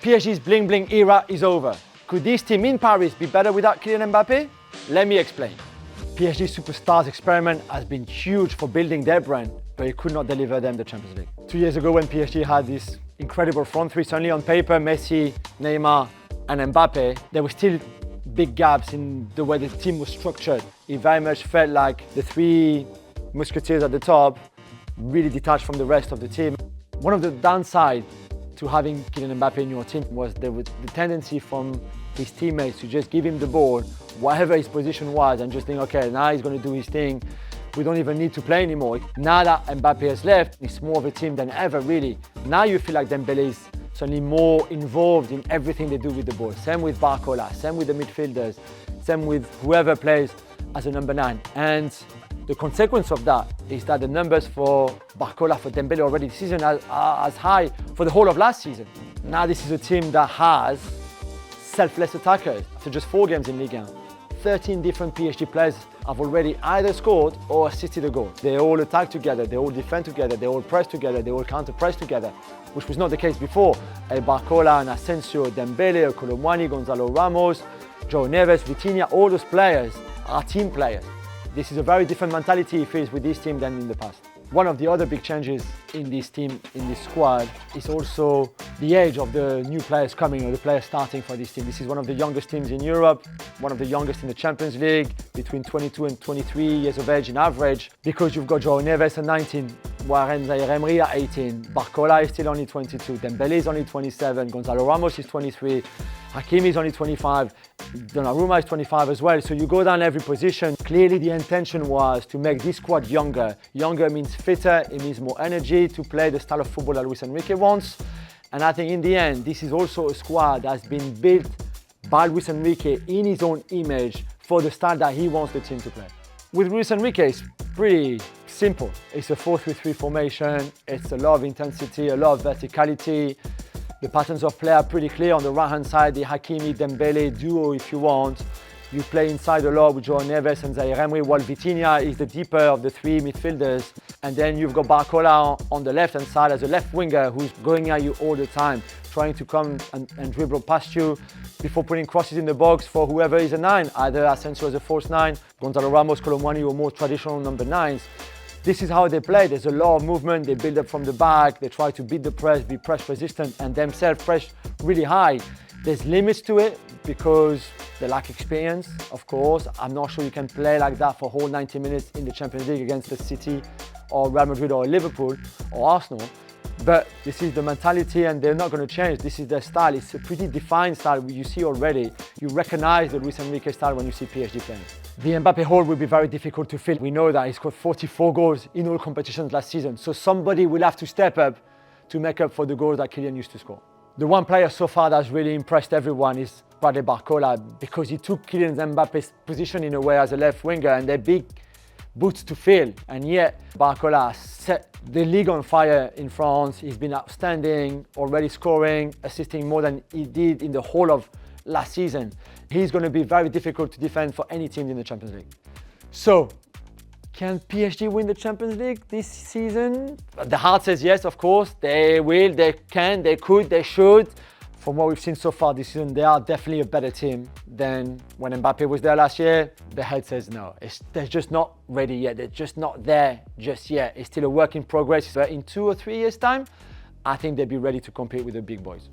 PSG's bling bling era is over. Could this team in Paris be better without Kylian Mbappe? Let me explain. PSG Superstars experiment has been huge for building their brand, but it could not deliver them the Champions League. 2 years ago when PSG had this incredible front three, certainly on paper, Messi, Neymar and Mbappe, there were still big gaps in the way the team was structured. It very much felt like the three musketeers at the top really detached from the rest of the team. One of the downsides to having Kylian Mbappe in your team was there was the tendency from his teammates to just give him the ball, whatever his position was, and just think, okay, now he's going to do his thing. We don't even need to play anymore. Now that Mbappe has left, it's more of a team than ever, really. Now you feel like Dembélé is certainly more involved in everything they do with the ball. Same with Barcola, same with the midfielders, same with whoever plays as a number 9. And the consequence of that is that the numbers for Barcola, for Dembélé already this season are as high for the whole of last season. Now this is a team that has selfless attackers. After just 4 games in Ligue 1, 13 different PSG players have already either scored or assisted a goal. They all attack together, they all defend together, they all press together, they all counter-press together, which was not the case before. Barcola and Asensio, Dembélé, Colomwani, Gonzalo Ramos, João Neves, Vitinha, all those players are team players. This is a very different mentality it feels with this team than in the past. One of the other big changes in this team, in this squad, is also the age of the new players coming, or the players starting for this team. This is one of the youngest teams in Europe, one of the youngest in the Champions League, between 22 and 23 years of age in average, because you've got João Neves at 19, Warren Zaïre-Emery at 18, Barcola is still only 22, Dembélé is only 27, Gonzalo Ramos is 23, Hakimi is only 25, Donnarumma is 25 as well. So you go down every position. Clearly the intention was to make this squad younger. Younger means fitter, it means more energy to play the style of football that Luis Enrique wants. And I think in the end, this is also a squad that's been built by Luis Enrique in his own image for the style that he wants the team to play. With Luis Enrique, it's pretty simple. It's a 4-3-3 formation. It's a lot of intensity, a lot of verticality. The patterns of play are pretty clear. On the right-hand side, the Hakimi-Dembélé duo, if you want. You play inside a lot with João Neves and Zaïre-Emery, while Vitinha is the deeper of the 3 midfielders. And then you've got Barcola on the left-hand side as a left winger who's going at you all the time, trying to come and dribble past you before putting crosses in the box for whoever is a 9, either Asensio as a false 9, Gonzalo Ramos, Colomwani, or more traditional number 9s. This is how they play. There's a lot of movement. They build up from the back. They try to beat the press, be press resistant, and themselves press really high. There's limits to it because they lack experience, of course. I'm not sure you can play like that for a whole 90 minutes in the Champions League against the City or Real Madrid or Liverpool or Arsenal. But this is the mentality and they're not going to change. This is their style. It's a pretty defined style you see already. You recognize the Luis Enrique style when you see PSG playing. The Mbappe hole will be very difficult to fill. We know that he scored 44 goals in all competitions last season. So somebody will have to step up to make up for the goals that Kylian used to score. The one player so far that's really impressed everyone is Bradley Barcola, because he took Kylian Mbappe's position in a way as a left winger, and they're big boots to fill. And yet Barcola set the league on fire in France. He's been outstanding, already scoring, assisting more than he did in the whole of last season. He's going to be very difficult to defend for any team in the Champions League. So, can PSG win the Champions League this season? The heart says yes, of course. They will, they can, they could, they should. From what we've seen so far this season, they are definitely a better team than when Mbappe was there last year. The head says no. They're just not ready yet. They're just not there just yet. It's still a work in progress. But in 2 or 3 years' time, I think they'll be ready to compete with the big boys.